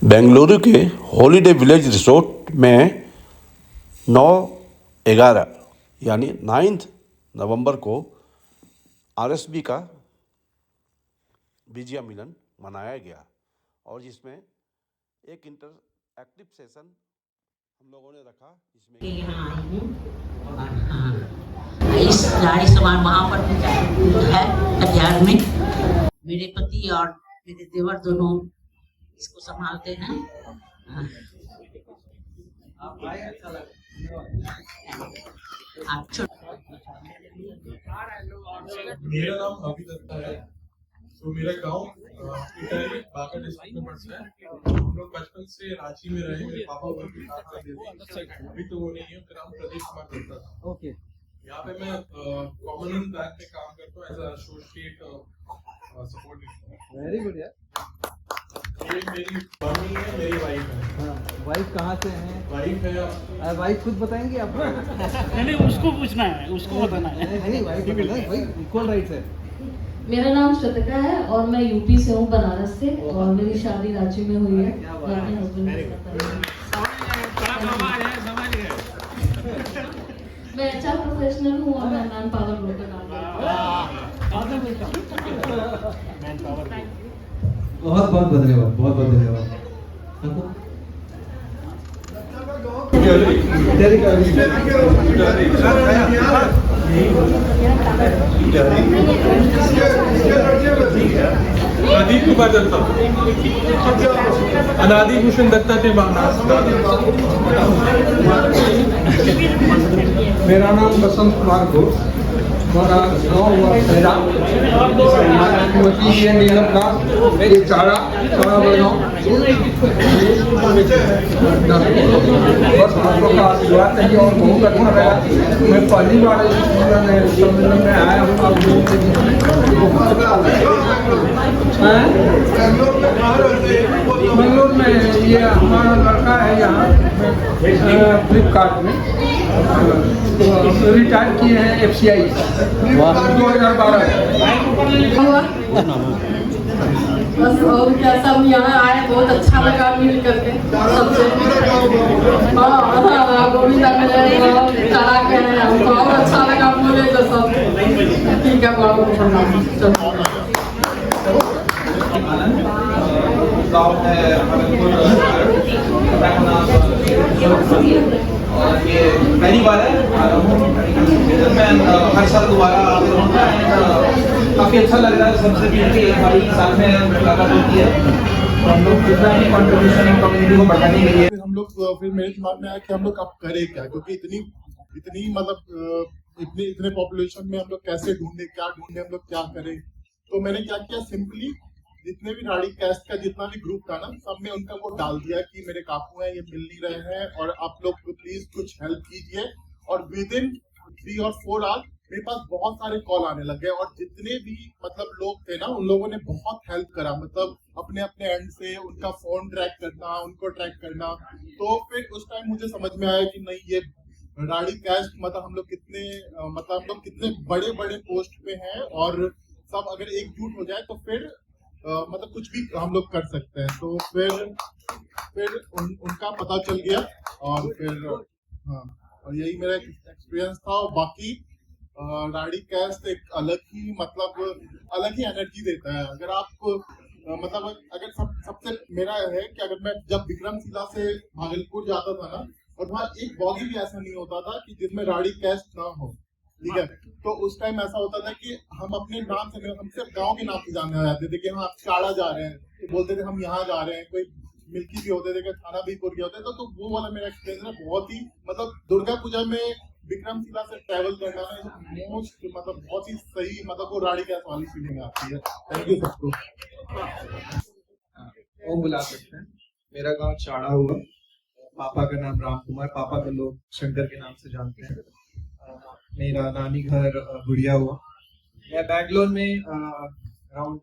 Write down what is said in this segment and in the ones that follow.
बेंगलुरु के holiday village resort में 9/11 यानी 9 नवंबर को आरएसबी का विजय मिलन मनाया गया और जिसमें एक इंटरएक्टिव सेशन हम लोगों ने रखा जिसमें यहाँ आई हूँ और हाँ इस गाड़ी सवार वहाँ पर है कटिहार में। मेरे पति और मेरे देवर दोनों इसको संभालते हैं। मेरा नाम अभी दत्ता है। तो मेरा गांव इटाली बांका डिस्ट्रिक्ट में पड़ता है। हम लोग बचपन से रांची में रहे। मेरे पापा उधर भी काम करते थे। अभी तो वो नहीं है। उनका नाम प्रदीप कुमार दत्ता था। ओके। यहाँ पे मैं कॉमनवेल्थ बैंक में काम करता हूँ as associate support. Very good यार। ये मेरी मम्मी है, मेरी वाइफ है। हाँ, वाइफ कहाँ से हैं? वाइफ है। वाइफ खुद बताएंगी आपको? नहीं उसको पूछना है, उसको बताना है। नहीं वाइफ भाई इक्वल राइट्स है। मेरा नाम श्रतिका है और मैं यूपी से हूँ, बनारस से, और मेरी शादी रांची में हुई है। अपने हस्बैंड के साथ। मैं एचआर प्रोफेशनल हूँ और मैं मैन पावर ग्रुप का काम करती हूँ। बहुत बहुत धन्यवाद, बहुत बहुत धन्यवाद। प्रदीप कुमार दत्ता, अनादि भूषण दत्ता थे महाराज। मेरा नाम बसंत कुमार घोष, हमारा गाँव हुआ खैरा, ये नीलम मेरी चारा बड़गाँव। बस आप लोग का आशीर्वाद चाहिए और बहुत अच्छा लगा। मैं पहली बार इस सम्मेलन में आया हूँ। आप लोगों बेंगलोर में ये हमारा लड़का है यहाँ फ्लिपकार्ट में, रिटायर किए हैं FCI 2012। बस और क्या, सब यहाँ आए, बहुत अच्छा लगा मिल करके सबसे। गोविंदा मिले तारा के हैं, हमको और अच्छा लगा बोले तो सब ठीक है। गाँव है और ये पहली बार है मैं हर साल दोबारा काफ़ी अच्छा लग रहा है। सबसे पहले हमारी साल में मुलाकात होती है। हम लोग कितना ही कॉन्ट्रीब्यूशन कम्युनिटी को बढ़ाने के लिए हम लोग फिर मेरे दिमाग में आया कि हम लोग अब करें क्या, क्योंकि इतनी मतलब इतने पॉपुलेशन में हम लोग कैसे ढूंढे, क्या ढूंढे, हम लोग क्या करें। तो मैंने क्या किया, सिंपली जितने भी राड़ी कैस्ट का जितना भी ग्रुप था ना, सब में उनका वो डाल दिया कि मेरे काकू हैं, ये मिल नहीं रहे हैं और आप लोग प्लीज कुछ हेल्प कीजिए। और विद इन 3 और 4 आवर्स मेरे पास बहुत सारे कॉल आने लग गए और जितने भी मतलब लोग थे ना, उन लोगों ने बहुत हेल्प करा। मतलब अपने अपने एंड से उनका फोन ट्रैक करना, उनको ट्रैक करना। तो फिर उस टाइम मुझे समझ में आया कि नहीं, ये राड़ी कैस्ट मतलब हम लोग कितने बड़े बड़े पोस्ट पे हैं और सब अगर एकजुट हो जाए तो फिर मतलब कुछ भी हम लोग कर सकते हैं। तो फिर उनका पता चल गया और फिर हाँ, और यही मेरा एक्सपीरियंस था। और बाकी राड़ी कैस्ट एक अलग ही एनर्जी देता है। अगर आप अगर सबसे मेरा है कि अगर मैं जब विक्रमशिला से भागलपुर जाता था ना, और वहाँ एक बॉगी भी ऐसा नहीं होता था कि जिसमें राड़ी कैस्ट ना हो, ठीक है। तो उस टाइम ऐसा होता था कि हम अपने नाम से, हम सिर्फ गांव के नाम से जाने जाते थे कि हम चाड़ा जा रहे हैं, तो बोलते थे हम यहाँ जा रहे हैं। कोई मिल्की भी होते थे कि थाना बीपुर के होते थे। तो वो वाला मेरा एक्सपीरियंस है। बहुत ही मतलब दुर्गा पूजा में विक्रमशिला से ट्रैवल करना है मोस्ट बहुत ही सही, वो राड़ी कैस्ट वाली फीलिंग आती है। थैंक यू सबको। वो बुला सकते हैं। मेरा गांव चाड़ा हुआ, पापा का नाम राम कुमार, पापा को लोग शंकर के नाम से जानते हैं। मेरा नानी घर गुड़िया हुआ। मैं बैंगलोर में अराउंड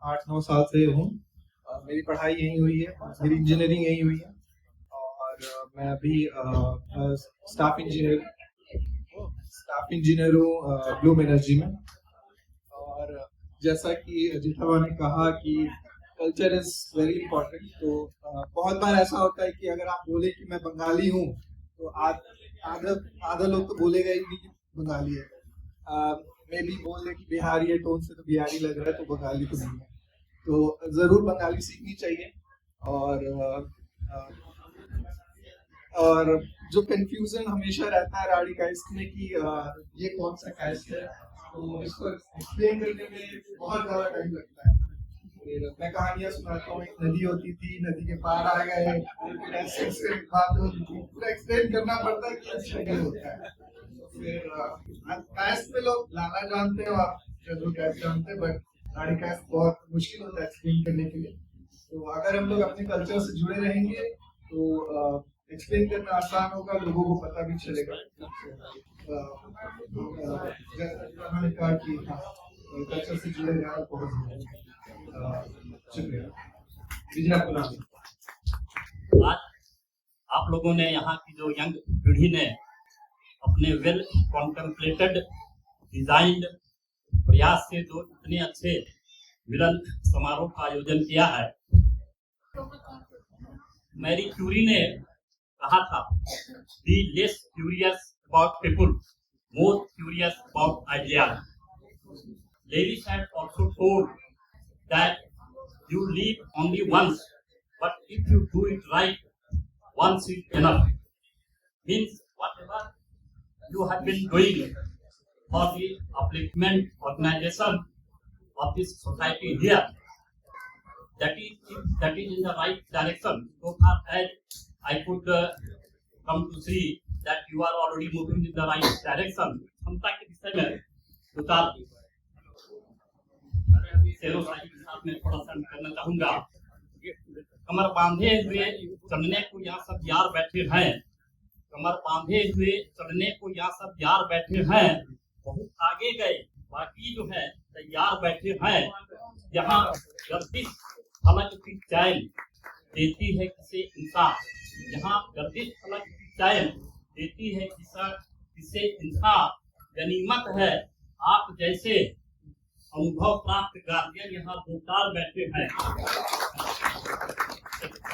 8-9 साल से हूँ। मेरी पढ़ाई यहीं हुई है, मेरी इंजीनियरिंग यहीं हुई है और मैं अभी स्टाफ इंजीनियर हूँ ब्लूम एनर्जी में। और जैसा कि जिठावा ने कहा कि कल्चर इज वेरी इंपॉर्टेंट। तो बहुत बार ऐसा होता है कि अगर आप बोले कि मैं बंगाली हूँ तो आधा लोग तो बोलेगा ही नहीं कि बंगाली है। मे भी बोल दे कि बिहारी है, टोन से तो बिहारी लग रहा है तो बंगाली तो नहीं है। तो जरूर बंगाली सीखनी चाहिए। और जो कंफ्यूजन हमेशा रहता है राड़ी कास्ट में कि ये कौन सा कास्ट है, तो इसको एक्सप्लेन करने में बहुत ज्यादा टाइम लगता है। फिर मैं कहानियां सुनाता हूँ, एक नदी होती थी, नदी के पार आ गए, फिर ऐसे बात होती थी, पूरा एक्सप्लेन करना पड़ता है कि स्ट्रगल होता है। फिर कास्ट में लोग लाला जानते हैं और जनरल कास्ट जानते हैं, बट राड़ी कास्ट बहुत मुश्किल होता है एक्सप्लेन करने के लिए। तो अगर हम लोग अपने कल्चर से जुड़े रहेंगे तो एक्सप्लेन करना आसान होगा, लोगों को पता भी चलेगा। मैंने कहा कि कल्चर से जुड़े रहना बहुत जरूरी है। शुक्रिया। विजय आपको नाम। आज आप लोगों ने यहाँ की जो यंग पीढ़ी ने अपने वेल कॉन्टेम्पलेटेड डिजाइंड प्रयास से जो इतने अच्छे मिलन समारोह का आयोजन किया है। मैरी क्यूरी ने कहा था, be less curious about people, more curious about ideas. Ladies had also told that you live only once, but if you do it right, once is enough. Means whatever you have been doing for the upliftment organization of this society here, that is in the right direction. So far as I could come to see that you are already moving in the right direction. क्षमता के विषय में उतार शेरों साहिब के साथ में थोड़ा सा करना चाहूंगा। कमर बांधे हुए चलने को यहाँ सब यार बैठे हैं, कमर बांधे हुए चलने को यहाँ सब यार बैठे हैं, बहुत आगे गए बाकी जो है तैयार बैठे हैं। यहाँ गर्दिश फलक की चैन देती है किसे इंसान, यहाँ गर्दिश फलक की चैन देती है किसे इंसान। गनीमत है आप जैसे अनुभव प्राप्त गार्जियन यहाँ दो चार बैठे हैं।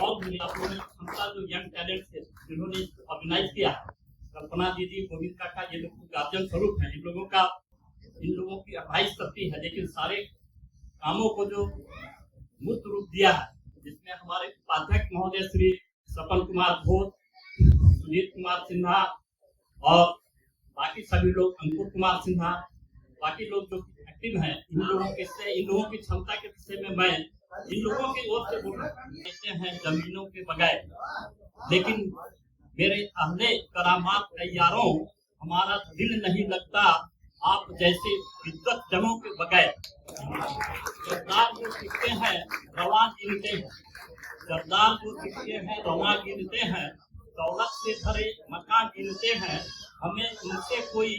और भी आप लोगों ने क्षमता जो यंग टैलेंट है जिन्होंने ऑर्गेनाइज किया, कल्पना दीदी, गोविंद काका, ये लोग गार्जियन स्वरूप हैं। इन लोगों की एडवाइस करती है, लेकिन सारे कामों को जो मूर्त रूप दिया है, जिसमें हमारे उपाध्यक्ष महोदय श्री सपन कुमार घोष, सुजीत कुमार सिन्हा और बाकी सभी लोग, अंकुर कुमार सिन्हा, बाकी लोग जो एक्टिव हैं, इन लोगों की क्षमता के विषय में मैं इन लोगों की ओर से बोलना कहते हैं जमीनों के बगैर, लेकिन मेरे अहले करामात तैयारों, हमारा दिल नहीं लगता आप जैसे विद्वत जनों के बगैर। सरदार जो सीखते हैं रवा गिनते हैं, सरदार जो सीखते हैं रवा गिनते हैं, दौलत से भरे मकान गिनते हैं। हमें उनसे कोई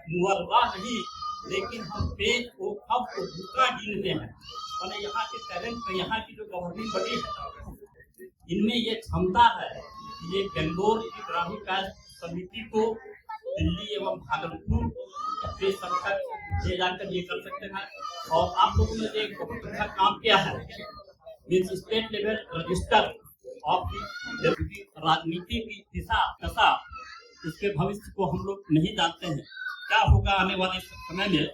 मुआवजा नहीं, लेकिन हम पेज को खब को दूसरा गिनते हैं। और यहाँ के टैलेंट में, यहाँ की जो गवर्निंग बॉडी है, इनमें ये क्षमता है कि ये बेंगलोर की ग्रामीण कार्य समिति को दिल्ली एवं भागलपुर के संकट ले जाकर ये कर सकते हैं। और आप लोगों ने एक बहुत अच्छा काम किया है, means state level register of राजनीति की दिशा दशा, उसके भविष्य को हम लोग नहीं जानते हैं क्या होगा आने वाले समय में।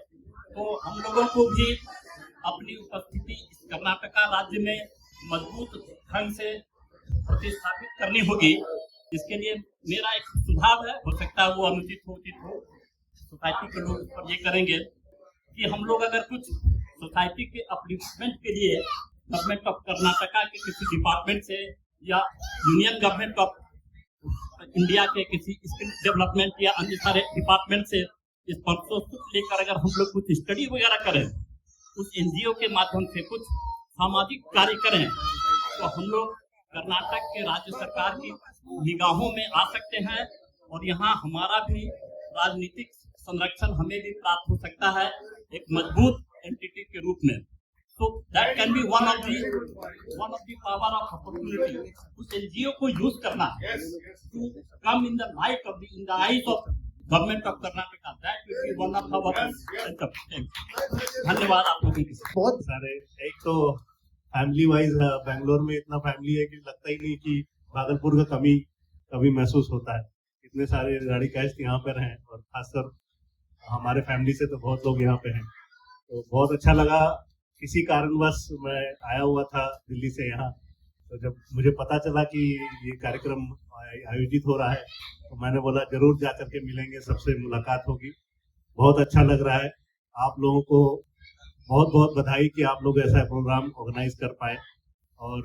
तो हम लोगों को भी अपनी उपस्थिति इस कर्नाटका राज्य में मजबूत ढंग से प्रतिस्थापित करनी होगी। इसके लिए मेरा एक सुझाव है, हो सकता है वो अनुचित हो, उचित हो, सोसाइटी के लोग इस पर ये करेंगे कि हम लोग अगर कुछ सोसाइटी के अपलिफ्टमेंट के लिए गवर्नमेंट ऑफ कर्नाटका के किसी डिपार्टमेंट से या यूनियन गवर्नमेंट ऑफ इंडिया के किसी स्किल डेवलपमेंट या अन्य सारे डिपार्टमेंट से इस पर्पस को लेकर अगर हम लोग कुछ स्टडी वगैरह करें, उस एनजीओ के माध्यम से कुछ सामाजिक कार्य करें, तो हम लोग कर्नाटक के राज्य सरकार की निगाहों में आ सकते हैं और यहाँ हमारा भी राजनीतिक संरक्षण हमें भी प्राप्त हो सकता है एक मजबूत एंटिटी के रूप में। तो that can be one of the power of opportunity. उस एनजीओ को यूज करना to come in the light of in the eyes of government of Karnataka, that will be one of our. धन्यवाद आप लोगों की। बहुत सारे, एक तो फैमिली वाइज बेंगलोर में इतना फैमिली है कि लगता ही नहीं कि भागलपुर का कमी कभी महसूस होता है। इतने सारे राड़ी कास्ट यहाँ पर हैं और खासकर हमारे फैमिली से तो बहुत लोग यहाँ पे हैं, तो बहुत अच्छा लगा। किसी कारणवश मैं आया हुआ था दिल्ली से यहाँ, तो जब मुझे पता चला कि ये कार्यक्रम आयोजित हो रहा है तो मैंने बोला जरूर जा करके मिलेंगे, सबसे मुलाकात होगी। बहुत अच्छा लग रहा है। आप लोगों को बहुत बहुत बधाई कि आप लोग ऐसा प्रोग्राम ऑर्गेनाइज कर पाए, और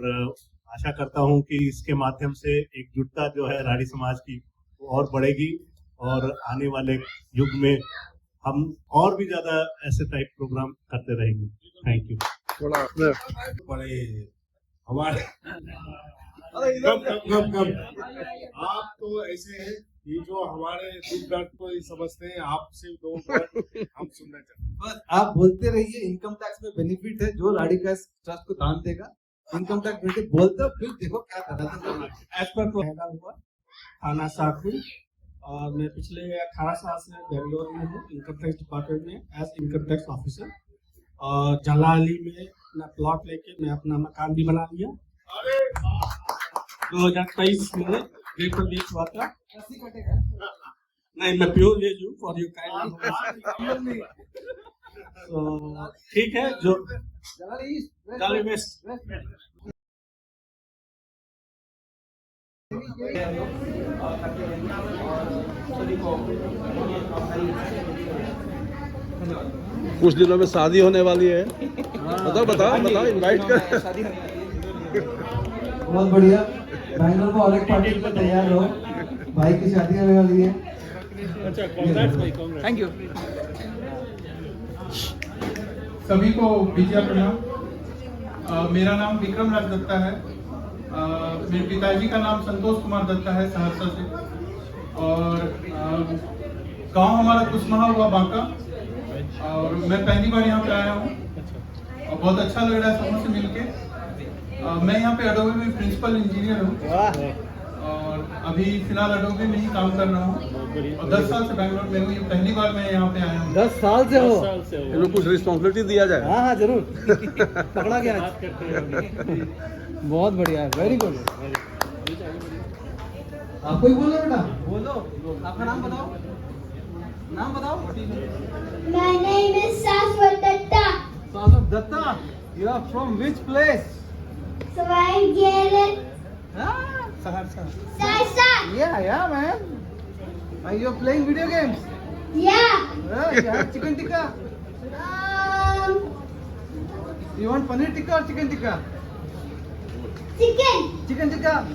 आशा करता हूँ कि इसके माध्यम से एकजुटता जो है राड़ी समाज की वो और बढ़ेगी, और आने वाले युग में हम और भी ज्यादा ऐसे टाइप प्रोग्राम करते रहेंगे। Thank you. बड़े हमारे आप तो ऐसे हैं ये जो हमारे दुख दर्द को समझते हैं, आपसे दो वर्ड हम सुनना चाहते हैं। बस आप बोलते रहिए। इनकम टैक्स में बेनिफिट है, जो राड़ी का ट्रस्ट को दान देगा इनकम टैक्स बेनिफिट बोलते हो, फिर देखो क्या करना है। एज पर पैदा हुआ थाना साकुल, और मैं पिछले 18 साल से बेंगलोर में हूँ इनकम टैक्स डिपार्टमेंट में एज इनकम टैक्स ऑफिसर। और जलाली में अपना प्लॉट लेके मैं अपना मकान भी बना लिया। 2023 में रेट पर बेच हुआ था। नहीं, मैं प्योर वेज हूँ फॉर यू काइंड। तो ठीक है, जो जलाली वेस्ट कुछ दिनों में शादी होने वाली है। बताओ इनवाइट कर। बहुत बढ़िया। बैंगलोर को और एक पार्टी के लिए तैयार हो, भाई की शादी होने वाली है। Thank you. सभी को विजया प्रणाम। मेरा नाम विक्रम राज दत्ता है। मेरे पिताजी का नाम संतोष कुमार दत्ता है, सहरसा से। और गांव हमारा कुशमहा हुआ बांका, और मैं पहली बार यहाँ पे आया हूँ और बहुत अच्छा लग रहा है सबों से मिलके। मैं यहाँ पे अडोबे में प्रिंसिपल इंजीनियर हूँ और अभी फिलहाल अडोबे में ही काम कर रहा हूँ, और 10 साल से बैंगलोर में हूँ। ये पहली बार मैं यहाँ पे आया हूँ। 10 साल से हो? इनको कुछ रिस्पॉन्सिबिलिटी दिया जाए। हाँ जरूर। पकड़ा गया बहुत बढ़िया, वेरी गुड। आपको ही बोलो बेटा, बोलो आपका नाम बताओ। नाम बताओ। My name is Saswat Datta. Saswat Datta, you are from which place? Savaigiere. Saharsa. Sarsa. Yeah, man. Are you playing video games? Yeah. You have chicken tikka. You want paneer tikka or chicken tikka? Chicken. Chicken tikka.